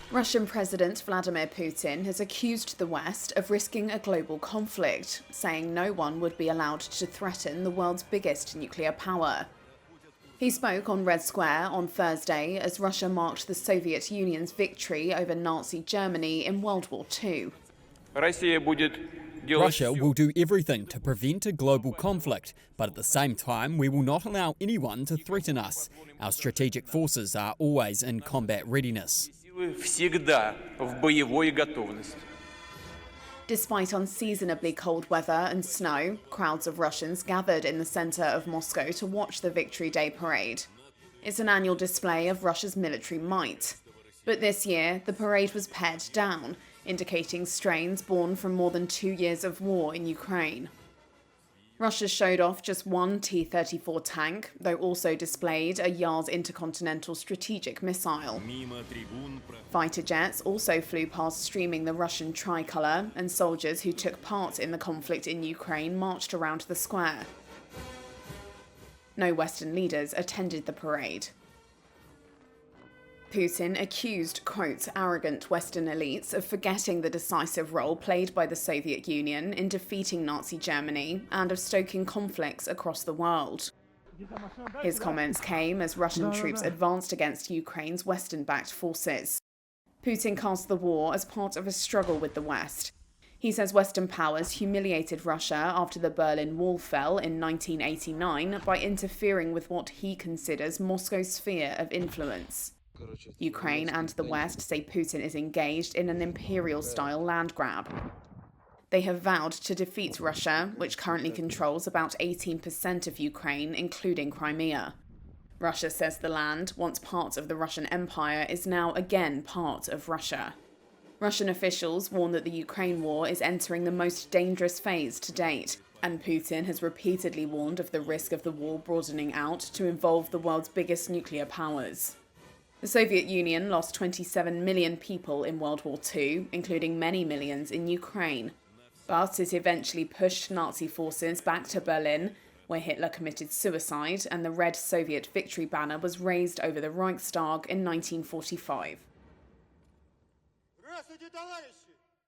Russian President Vladimir Putin has accused the West of risking a global conflict, saying no one would be allowed to threaten the world's biggest nuclear power. He spoke on Red Square on Thursday as Russia marked the Soviet Union's victory over Nazi Germany in World War II. Russia will do everything to prevent a global conflict, but at the same time, we will not allow anyone to threaten us. Our strategic forces are always in combat readiness. Despite unseasonably cold weather and snow, crowds of Russians gathered in the centre of Moscow to watch the Victory Day parade. It's an annual display of Russia's military might. But this year, the parade was pared down, indicating strains born from more than 2 years of war in Ukraine. Russia showed off just one T-34 tank, though also displayed a Yars intercontinental strategic missile. Fighter jets also flew past streaming the Russian tricolour, and soldiers who took part in the conflict in Ukraine marched around the square. No Western leaders attended the parade. Putin accused, quote, arrogant Western elites of forgetting the decisive role played by the Soviet Union in defeating Nazi Germany and of stoking conflicts across the world. His comments came as Russian troops advanced against Ukraine's Western-backed forces. Putin cast the war as part of a struggle with the West. He says Western powers humiliated Russia after the Berlin Wall fell in 1989 by interfering with what he considers Moscow's sphere of influence. Ukraine and the West say Putin is engaged in an imperial-style land grab. They have vowed to defeat Russia, which currently controls about 18% of Ukraine, including Crimea. Russia says the land, once part of the Russian Empire, is now again part of Russia. Russian officials warn that the Ukraine war is entering the most dangerous phase to date, and Putin has repeatedly warned of the risk of the war broadening out to involve the world's biggest nuclear powers. The Soviet Union lost 27 million people in World War II, including many millions in Ukraine. But it eventually pushed Nazi forces back to Berlin, where Hitler committed suicide and the red Soviet victory banner was raised over the Reichstag in 1945.